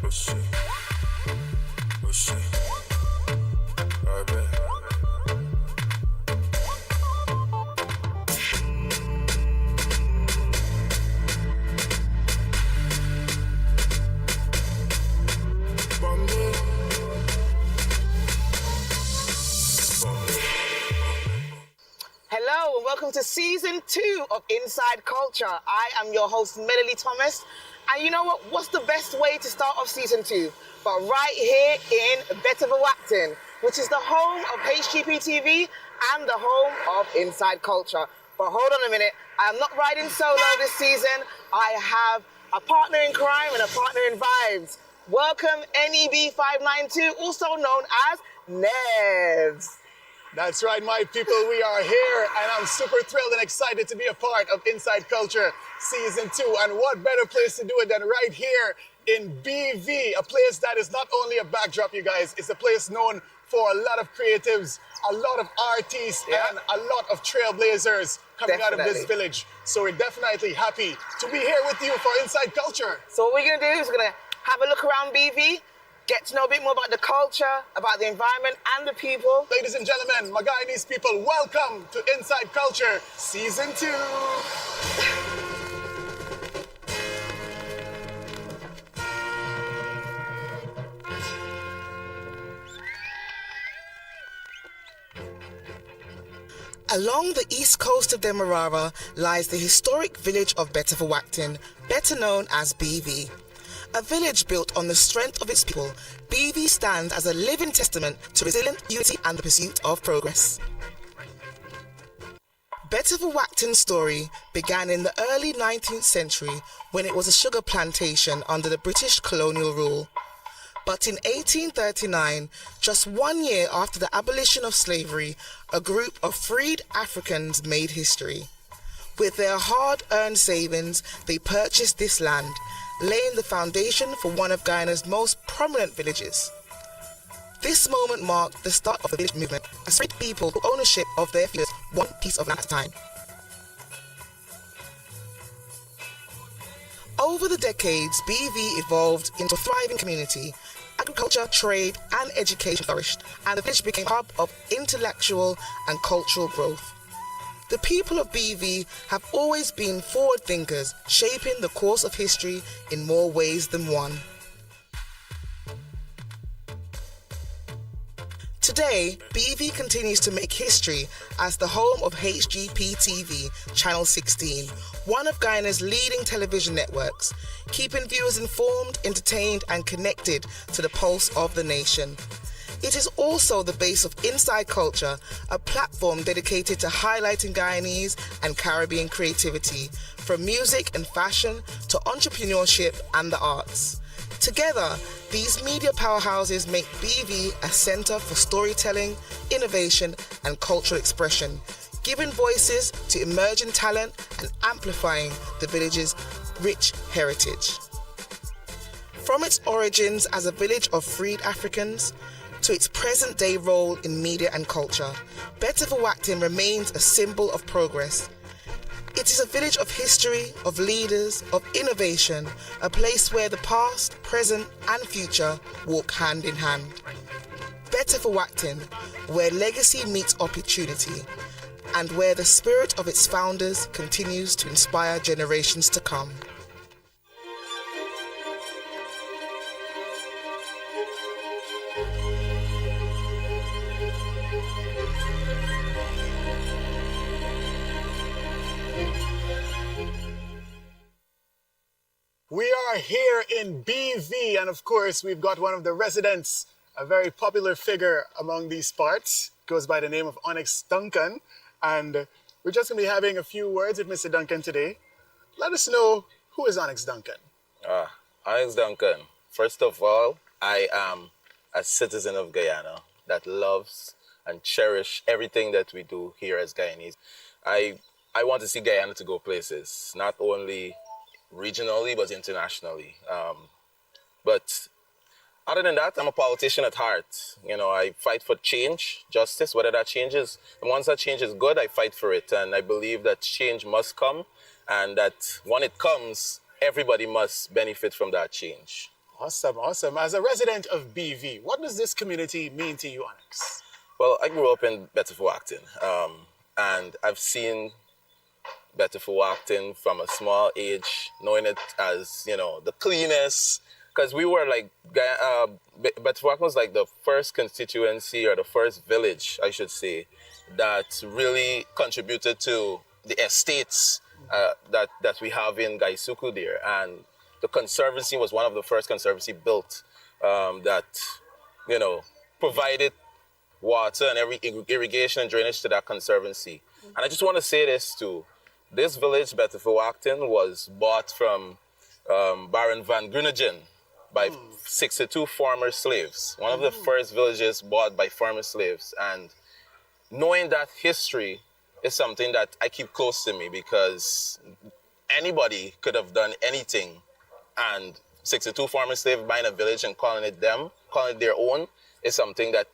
Hello and welcome to season 2 of Inside Culture. I am your host, Melanie Thomas. And you know what? What's the best way to start off season 2? But right here in Beterverwagting, which is the home of HGPTV and the home of Inside Culture. But hold on a minute. I'm not riding solo this season. I have a partner in crime and a partner in vibes. Welcome NEB592, also known as Nevs. That's right, my people, we are here, and I'm super thrilled and excited to be a part of Inside Culture Season 2. And what better place to do it than right here in BV, a place that is not only a backdrop, you guys, it's a place known for a lot of creatives, a lot of artists, and a lot of trailblazers coming out of this village. So we're definitely happy to be here with you for Inside Culture. So what we're going to do is we're going to have a look around BV, get to know a bit more about the culture, about the environment and the people. Ladies and gentlemen, my Guyanese people, welcome to Inside Culture Season 2. Along the east coast of Demerara lies the historic village of Beterverwagting, better known as BV. A village built on the strength of its people, BV stands as a living testament to resilient unity and the pursuit of progress. Beterverwagting's story began in the early 19th century when it was a sugar plantation under the British colonial rule. But in 1839, just 1 year after the abolition of slavery, a group of freed Africans made history. With their hard-earned savings, they purchased this land, laying the foundation for one of Guyana's most prominent villages. This moment marked the start of the village movement, as freed people took ownership of their futures, one piece of land at a time. Over the decades, BV evolved into a thriving community. Agriculture, trade, and education flourished, and the village became a hub of intellectual and cultural growth. The people of BV have always been forward thinkers, shaping the course of history in more ways than one. Today, BV continues to make history as the home of HGPTV, Channel 16, one of Guyana's leading television networks, keeping viewers informed, entertained, and connected to the pulse of the nation. It is also the base of Inside Culture, a platform dedicated to highlighting Guyanese and Caribbean creativity, from music and fashion to entrepreneurship and the arts. Together, these media powerhouses make BV a center for storytelling, innovation, and cultural expression, giving voices to emerging talent and amplifying the village's rich heritage. From its origins as a village of freed Africans, to its present-day role in media and culture, Beterverwagting remains a symbol of progress. It is a village of history, of leaders, of innovation, a place where the past, present, and future walk hand in hand. Beterverwagting, where legacy meets opportunity, and where the spirit of its founders continues to inspire generations to come. We are here in BV, and of course, we've got one of the residents, a very popular figure among these parts, goes by the name of Onix Duncan, and we're just going to be having a few words with Mr. Duncan today. Let us know, who is Onix Duncan? Onix Duncan, first of all, I am a citizen of Guyana that loves and cherish everything that we do here as Guyanese. I want to see Guyana to go places, not only regionally, but internationally. But other than that, I'm a politician at heart. You know, I fight for change, justice, whether that changes. And once that change is good, I fight for it. And I believe that change must come, and that when it comes, everybody must benefit from that change. Awesome, awesome. As a resident of BV, what does this community mean to you, Onix? Well, I grew up in Beterverwagting, and I've seen Beterverwagting from a small age, knowing it as, the cleanest, because we were like, Beterverwagting was like the first constituency or the first village, I should say, that really contributed to the estates that we have in Gaisuku there. And the conservancy was one of the first conservancy built that, provided water and every irrigation and drainage to that conservancy. And I just want to say this too. This village, Beterverwagting, was bought from Baron van Groningen by 62 former slaves. One of the first villages bought by former slaves. And knowing that history is something that I keep close to me, because anybody could have done anything, and 62 former slaves buying a village and calling it their own, is something that,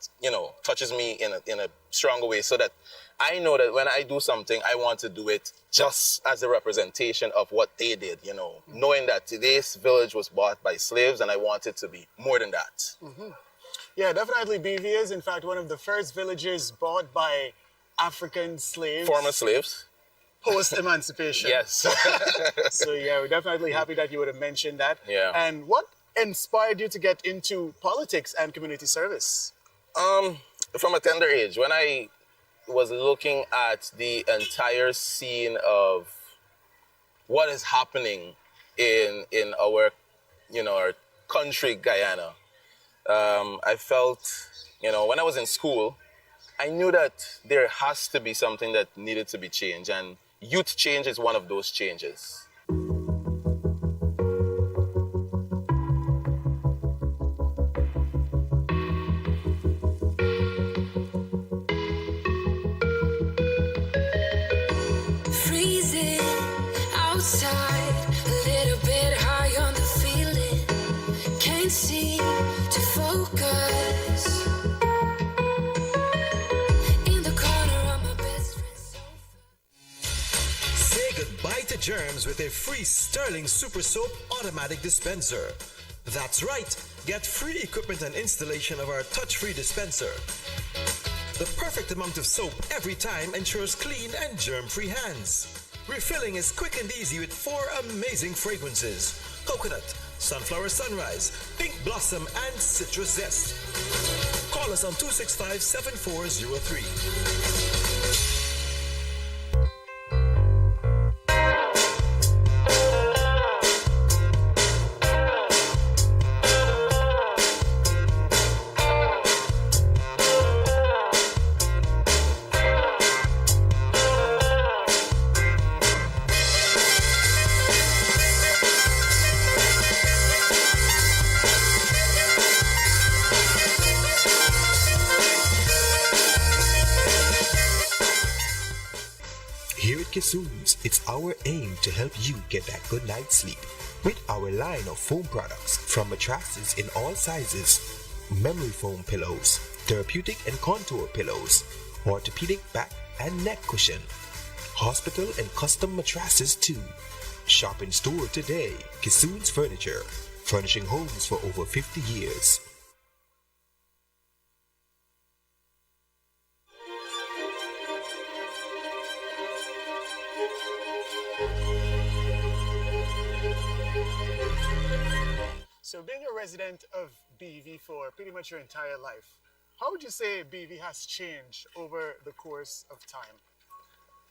touches me in a stronger way, so that I know that when I do something, I want to do it just as a representation of what they did, knowing that today's village was bought by slaves, and I want it to be more than that. Yeah, definitely. BV is, in fact, one of the first villages bought by African slaves. Former slaves. Post-emancipation. Yes. So, yeah, we're definitely happy that you would have mentioned that. Yeah. And what inspired you to get into politics and community service? From a tender age, when I was looking at the entire scene of what is happening in our, our country, Guyana, I felt, when I was in school, I knew that there has to be something that needed to be changed, and youth change is one of those changes. Freezing outside, a little bit high on the feeling, can't seem to focus. In the corner of my best friend's sofa. Say goodbye to germs with a free Sterling Super Soap automatic dispenser. That's right, get free equipment and installation of our touch-free dispenser. The perfect amount of soap every time ensures clean and germ-free hands. Refilling is quick and easy with 4 amazing fragrances: coconut, sunflower sunrise, pink blossom, and citrus zest. Call us on 265-7403. Here at Kissoons, it's our aim to help you get that good night's sleep with our line of foam products, from mattresses in all sizes, memory foam pillows, therapeutic and contour pillows, orthopedic back and neck cushion, hospital and custom mattresses too. Shop in store today. Kissoons Furniture, furnishing homes for over 50 years. So being a resident of BV for pretty much your entire life, how would you say BV has changed over the course of time?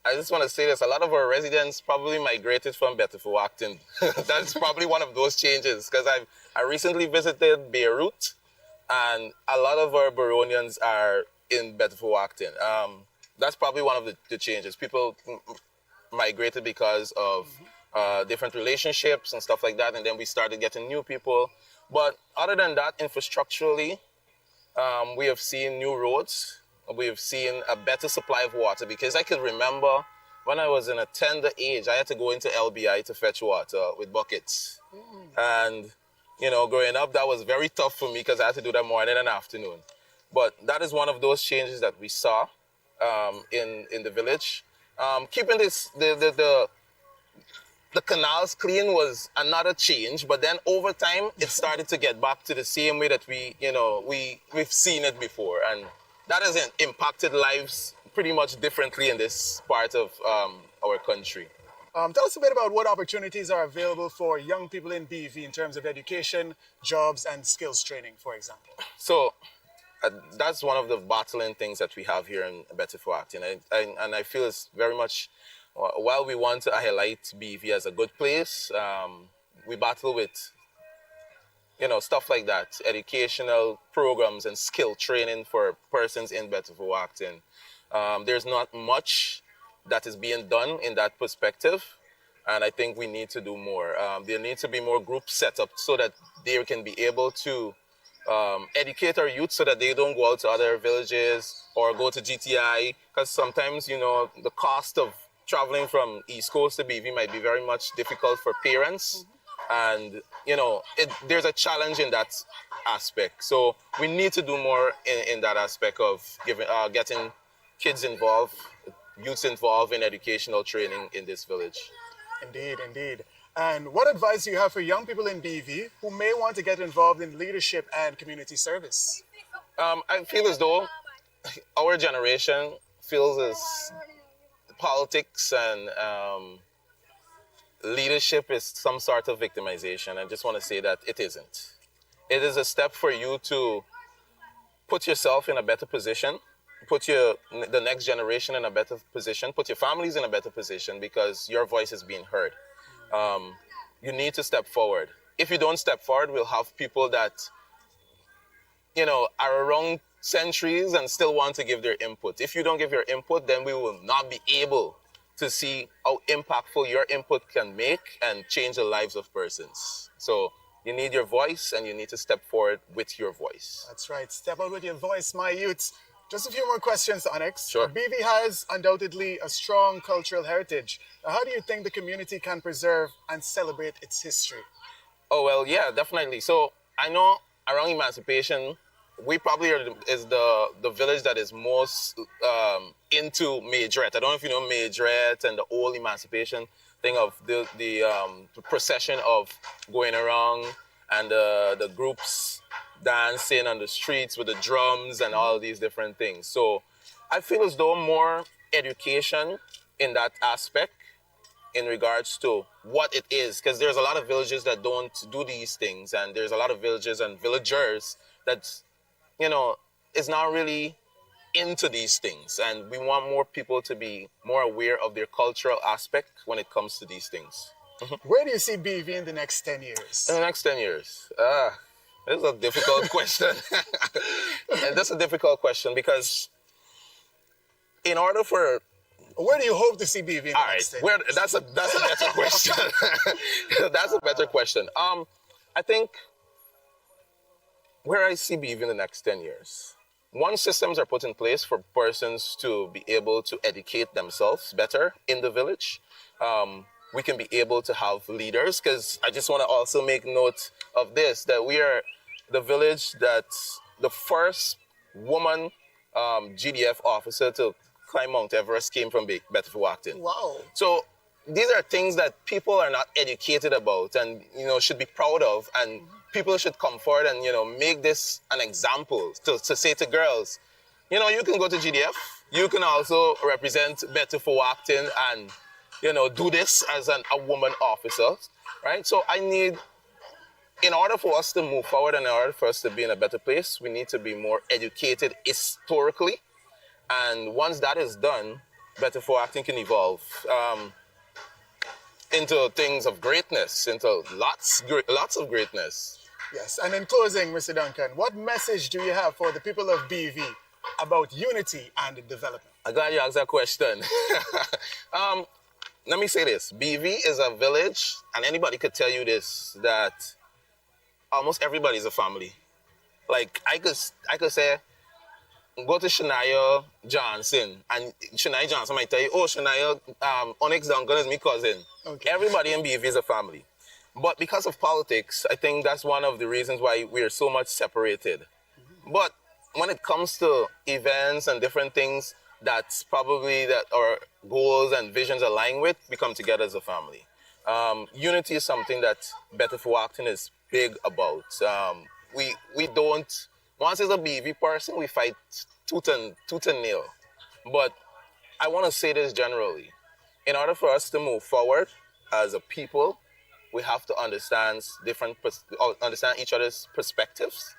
I just want to say this, a lot of our residents probably migrated from Beterverwagting. That's probably one of those changes, because I recently visited Beirut, and a lot of our Baronians are in Beterverwagting. That's probably one of the changes. People migrated because of different relationships and stuff like that, and then we started getting new people. But other than that, infrastructurally, we have seen new roads. We have seen a better supply of water, because I can remember when I was in a tender age, I had to go into LBI to fetch water with buckets. And, growing up, that was very tough for me, because I had to do that morning and afternoon. But that is one of those changes that we saw in the village. Keeping this, the canals clean was another change, but then over time it started to get back to the same way that we've seen it before, and that has impacted lives pretty much differently in this part of our country. Tell us a bit about what opportunities are available for young people in BV in terms of education, jobs, and skills training, for example. So that's one of the battling things that we have here in Beterverwagting, and I feel it's very much, while we want to highlight BV as a good place, we battle with stuff like that, educational programs and skill training for persons in Beterverwagting. There's not much that is being done in that perspective, and I think we need to do more. There needs to be more groups set up so that they can be able to educate our youth so that they don't go out to other villages or go to GTI, because sometimes, the cost of traveling from East Coast to BV might be very much difficult for parents. And, there's a challenge in that aspect. So we need to do more in that aspect of getting kids involved, youths involved in educational training in this village. Indeed, indeed. And what advice do you have for young people in BV who may want to get involved in leadership and community service? I feel as though our generation feels as politics and leadership is some sort of victimization. I just want to say that it isn't. It is a step for you to put yourself in a better position, put the next generation in a better position, put your families in a better position, because your voice is being heard. You need to step forward. If you don't step forward, we'll have people that, are around centuries and still want to give their input. If you don't give your input, then we will not be able to see how impactful your input can make and change the lives of persons. So you need your voice, and you need to step forward with your voice. That's right. Step out with your voice, my youths. Just a few more questions, Onix. Sure. BV has undoubtedly a strong cultural heritage. How do you think the community can preserve and celebrate its history? Oh, well, yeah, definitely. So I know around emancipation, we probably is the village that is most into majorette. I don't know if you know majorette and the old emancipation thing of the procession of going around and the groups dancing on the streets with the drums and all these different things. So I feel as though more education in that aspect in regards to what it is, because there's a lot of villages that don't do these things, and there's a lot of villages and villagers that, is not really into these things, and we want more people to be more aware of their cultural aspect when it comes to these things. Where do you see BV in the next 10 years? In the next 10 years? This is a difficult question. And that's a difficult question because in order for... Where do you hope to see BV in the next 10 years? That's a better question. That's a better question. I think where I see BV in the next 10 years, once systems are put in place for persons to be able to educate themselves better in the village, we can be able to have leaders, because I just want to also make note of this, that we are the village that's the first woman GDF officer to climb Mount Everest came from Beterverwagting. Wow. So these are things that people are not educated about and, should be proud of, and people should come forward and, make this an example to say to girls, you can go to GDF, you can also represent Beterverwagting and, do this as a woman officer, right? So in order for us to move forward and in order for us to be in a better place, we need to be more educated historically. And once that is done, Beterverwagting can evolve into things of greatness, into lots of greatness. Yes, and in closing, Mr. Duncan, what message do you have for the people of BV about unity and development? I'm glad you asked that question. Let me say this. BV is a village, and anybody could tell you this, that almost everybody is a family. Like, I could say, go to Shania Johnson, and Shania Johnson might tell you, oh, Shania, Onix Duncan is my cousin. Okay. Everybody in BV is a family. But because of politics, I think that's one of the reasons why we are so much separated. But when it comes to events and different things, that's probably that our goals and visions align with, we come together as a family. Unity is something that Beterverwagting is big about. We don't, once it's a BV person, we fight tooth and nail. But I want to say this generally. In order for us to move forward as a people, we have to understand understand each other's perspectives.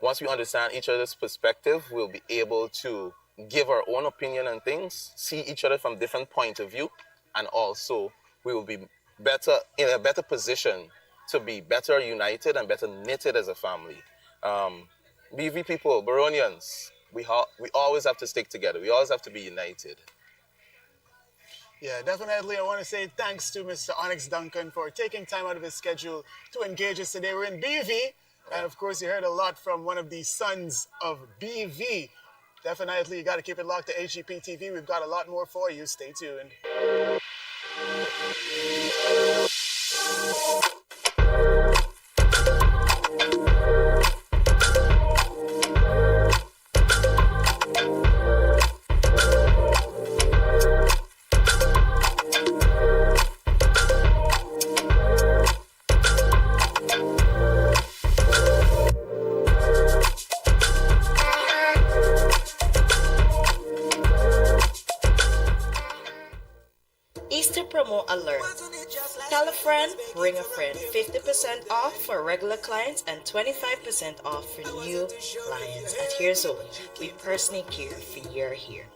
Once we understand each other's perspective, we'll be able to give our own opinion on things, see each other from different point of view, and also we will be in a better position to be better united and better knitted as a family. BV people, Baronians, we always have to stick together. We always have to be united. Yeah, definitely. I want to say thanks to Mr. Onix Duncan for taking time out of his schedule to engage us today. We're in BV, and of course, you heard a lot from one of the sons of BV. Definitely, you got to keep it locked to HGP TV. We've got a lot more for you. Stay tuned. Easter promo alert. Tell a friend, bring a friend. 50% off for regular clients and 25% off for new clients. At Here's Zone, we personally care for your here.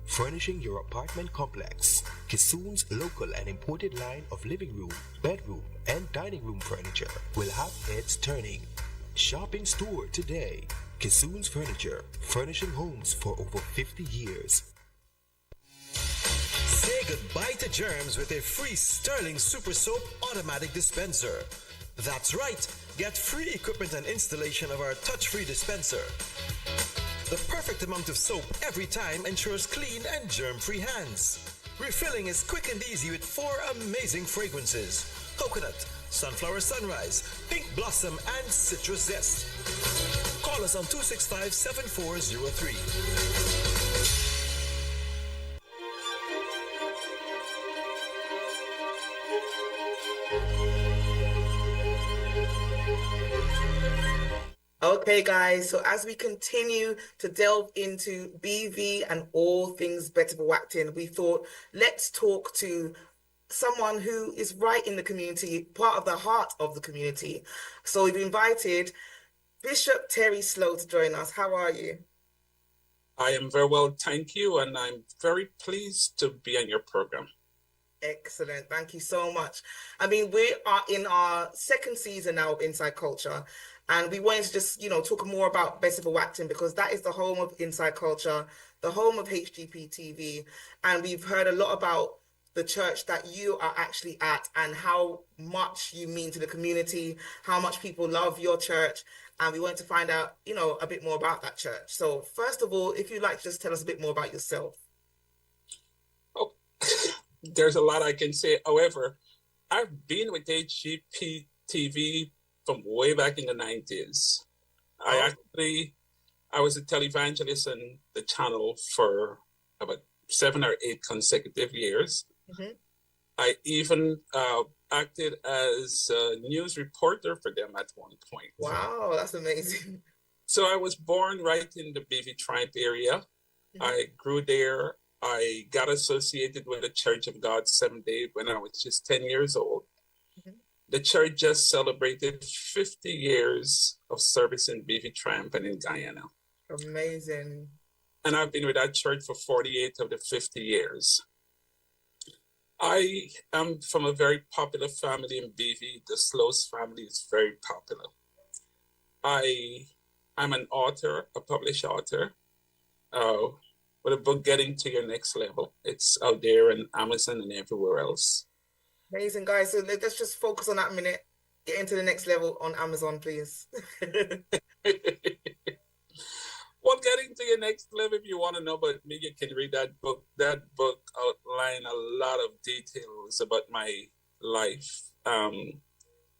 Furnishing your apartment complex. Kissoon's local and imported line of living room, bedroom, and dining room furniture will have heads turning. Shop in store today. Kissoon's Furniture, furnishing homes for over 50 years. Say goodbye to germs with a free Sterling Super Soap automatic dispenser. That's right, get free equipment and installation of our touch-free dispenser. The perfect amount of soap every time ensures clean and germ-free hands. Refilling is quick and easy with 4 amazing fragrances: coconut, sunflower sunrise, pink blossom, and citrus zest. Call us on 265-7403. Okay, guys, so as we continue to delve into BV and all things Beterverwagting, we thought let's talk to someone who is right in the community, part of the heart of the community. So we've invited Bishop Terry Slow to join us. How are you? I am very well, thank you, and I'm very pleased to be on your program. Excellent. Thank you so much. I mean, we are in our second season now of Inside Culture, and we wanted to just, talk more about Beterverwagting because that is the home of Inside Culture, the home of HGP TV, and we've heard a lot about the church that you are actually at and how much you mean to the community, how much people love your church, and we wanted to find out, a bit more about that church. So first of all, if you'd like to just tell us a bit more about yourself. Oh, there's a lot I can say. However, I've been with HGP TV from way back in the 90s. I was a televangelist on the channel for about 7 or 8 consecutive years. Mm-hmm. I even acted as a news reporter for them at one point. Wow, that's amazing. So I was born right in the BV Triumph area. Mm-hmm. I grew there. I got associated with the Church of God Seventh-day when I was just 10 years old. Mm-hmm. The church just celebrated 50 years of service in BV Triumph and in Guyana. Amazing. And I've been with that church for 48 of the 50 years. I am from a very popular family in BV. The Slows family is very popular. I'm an author, a published author, with a book, Getting to Your Next Level. It's out there on Amazon and everywhere else. Amazing, guys. So let's just focus on that a minute. Get into the next level on Amazon, please. Well, Getting to Your Next Level, if you want to know about me, you can read that book. That book outlines a lot of details about my life. I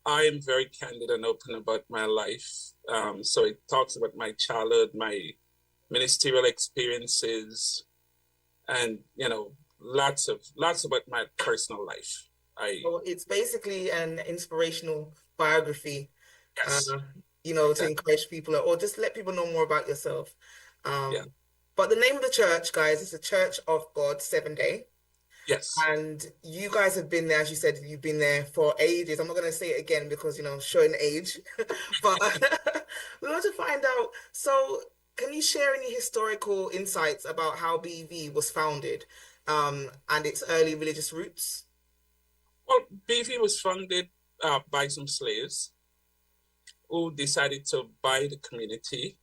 am very candid and open about my life. So it talks about my childhood, my ministerial experiences, and, lots about my personal life. Well, it's basically an inspirational biography, Yes, to encourage people or just let people know more about yourself. yeah, But the name of the church, guys, is the Church of God 7 Day. yes. And you guys have been there, as you said, you've been there for ages. I'm not going to say it again because, showing age. But we want to find out. So, can you share any historical insights about how BV was founded, and its early religious roots? Well, BV was founded by some slaves who decided to buy the community.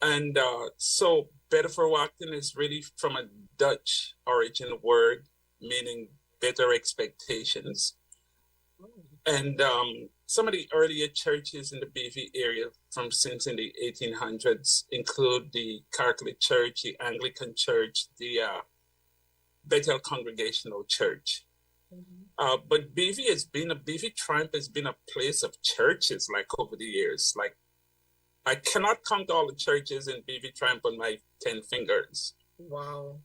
And so Beterverwagting is really from a Dutch origin word meaning better expectations. And some of the earlier churches in the BV area from since in the 1800s include the Catholic Church, the Anglican Church, the Bethel Congregational Church. But BV Triumph has been a place of churches like over the years. Like I cannot count all the churches in BV Triumph on my 10 fingers. Wow.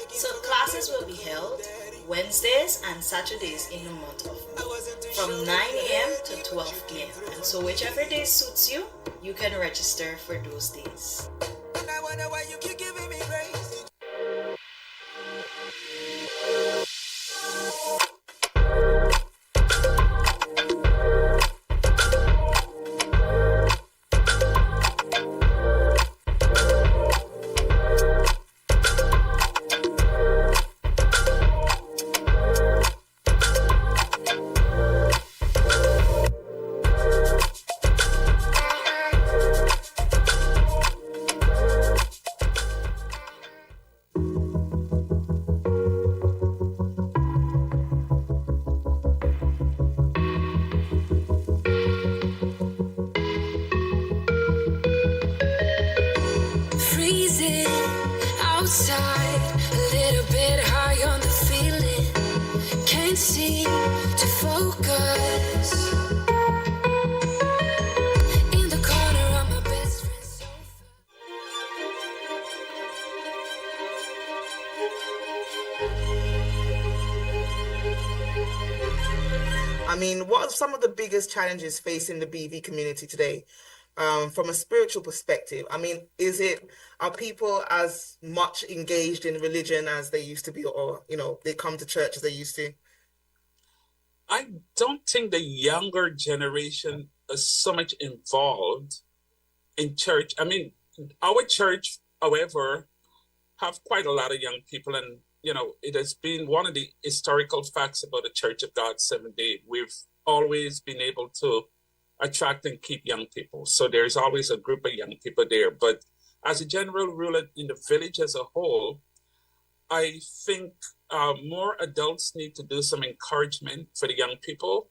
So classes will be held Wednesdays and Saturdays in the month of May from 9 a.m. to 12 p.m. And so whichever day suits you, you can register for those days. And I wonder why you keep giving me grace. Freezing outside, a little bit high on the feeling. Can't seem to focus. In the corner of my best friend's sofa. I mean, what are some of the biggest challenges facing the BV community today? From a spiritual perspective, I mean, are people as much engaged in religion as they used to be, or, they come to church as they used to? I don't think the younger generation is so much involved in church. I mean, our church, however, have quite a lot of young people, and it has been one of the historical facts about the Church of God 7 Day. We've always been able to attract and keep young people. So there's always a group of young people there. But as a general rule in the village as a whole, I think more adults need to do some encouragement for the young people.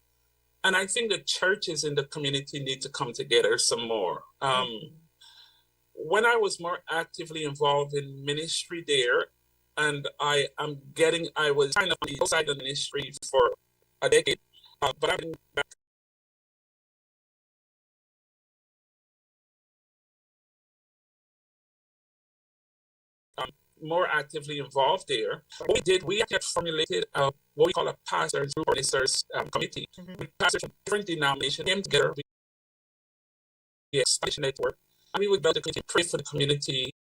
And I think the churches in the community need to come together some more. When I was more actively involved in ministry there, and I was kind of on the outside of the ministry for a decade, but I've been back more actively involved there. We actually formulated what we call a pastors group or ministers committee. With pastors from different denominations came together. We established a network, and we would basically pray for the community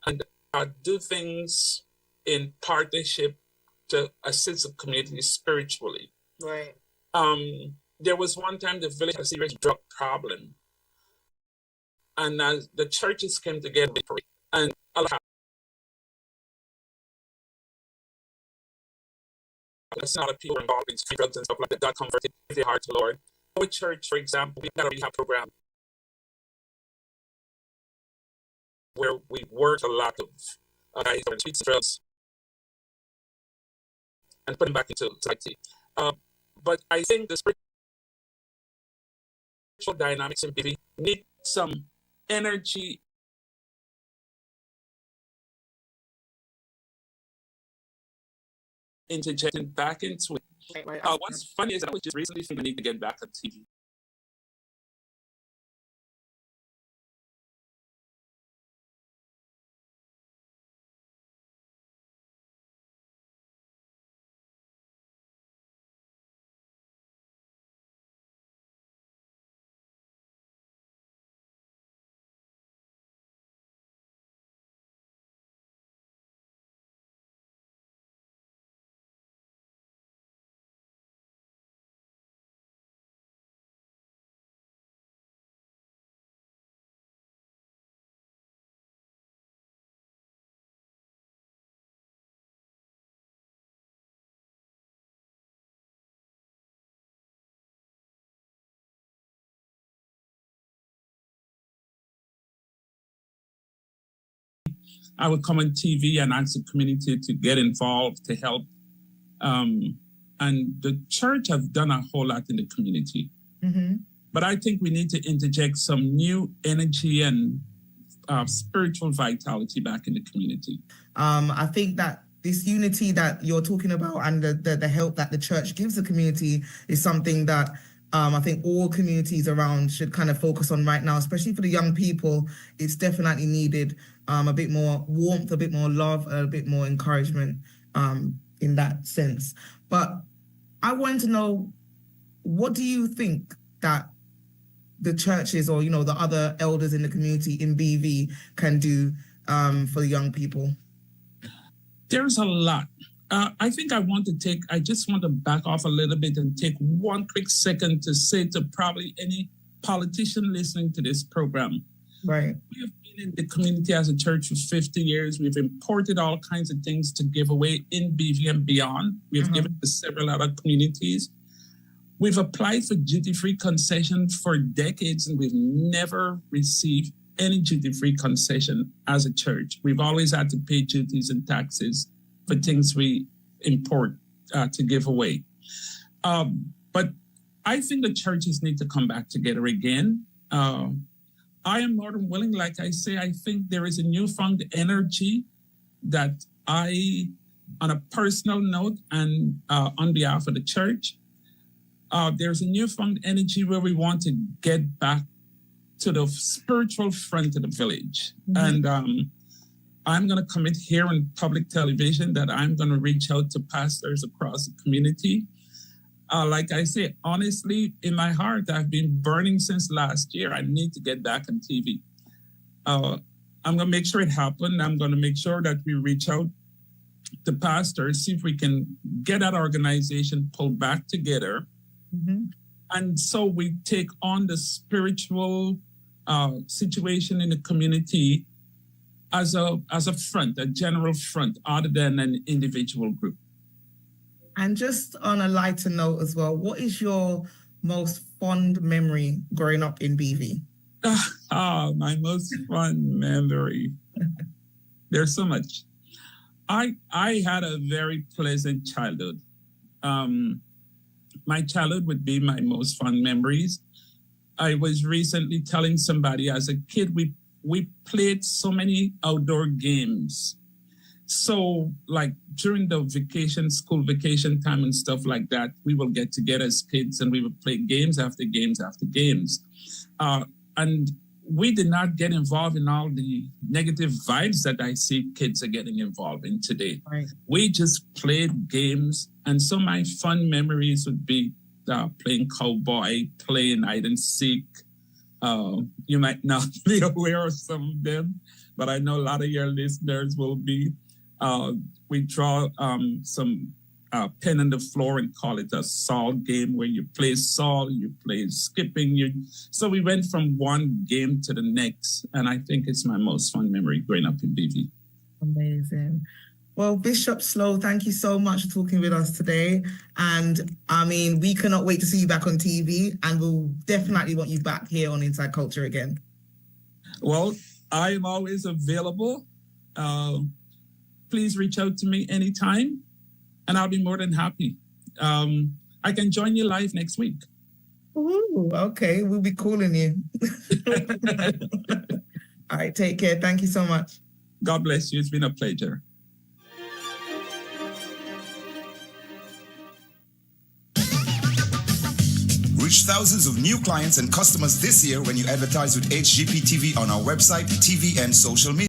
and do things in partnership to assist the community spiritually. Right. There was one time the village had a serious drug problem, and the churches came together to pray. And a lot of people were involved in street drugs and stuff like that got converted with their heart to the Lord. Our church, for example, we had a rehab program where we work a lot of guys on streets and drugs and put them back into society. But I think the spiritual dynamics in BV need some energy interjecting back into it. Right. What's funny is I was just recently thinking I need to get back on TV. I would come on TV and ask the community to get involved, to help. And the church have done a whole lot in the community. Mm-hmm. But I think we need to interject some new energy and spiritual vitality back in the community. I think that this unity that you're talking about and the help that the church gives the community is something that I think all communities around should kind of focus on right now, especially for the young people. It's definitely needed a bit more warmth, a bit more love, a bit more encouragement in that sense. But I wanted to know, what do you think that the churches or, the other elders in the community in BV can do for the young people? There's a lot. I think I just want to back off a little bit and take one quick second to say to probably any politician listening to this program. Right. We have been in the community as a church for 50 years. We've imported all kinds of things to give away in BV and beyond. We have given to several other communities. We've applied for duty-free concession for decades, and we've never received any duty-free concession as a church. We've always had to pay duties and taxes for things we import to give away. But I think the churches need to come back together again. I am more than willing, like I say, I think there is a newfound energy that on a personal note and on behalf of the church, there's a newfound energy where we want to get back to the spiritual front of the village. Mm-hmm. And I'm going to commit here on public television that I'm going to reach out to pastors across the community. Like I say, honestly, in my heart, I've been burning since last year. I need to get back on TV. I'm going to make sure it happened. I'm going to make sure that we reach out to pastors, see if we can get that organization pulled back together. Mm-hmm. And so we take on the spiritual situation in the community as a front, a general front, other than an individual group. And just on a lighter note as well, what is your most fond memory growing up in BV? My most fond memory. There's so much. I had a very pleasant childhood. My childhood would be my most fond memories. I was recently telling somebody, as a kid, we played so many outdoor games. So like during the school vacation time and stuff like that, we will get together as kids and we would play games after games after games. And we did not get involved in all the negative vibes that I see kids are getting involved in today. Right. We just played games. And so my fun memories would be playing cowboy, playing hide and seek. You might not be aware of some of them, but I know a lot of your listeners will be. We draw some pen on the floor and call it a Saul game, where you play Saul, you play skipping. So we went from one game to the next, and I think it's my most fun memory growing up in BV. Amazing. Well, Bishop Slow, thank you so much for talking with us today. And I mean, we cannot wait to see you back on TV, and we'll definitely want you back here on Inside Culture again. Well, I am always available. Please reach out to me anytime, and I'll be more than happy. I can join you live next week. Ooh, okay. We'll be calling you. All right, take care. Thank you so much. God bless you. It's been a pleasure. Reach thousands of new clients and customers this year when you advertise with HGP TV on our website, TV, and social media.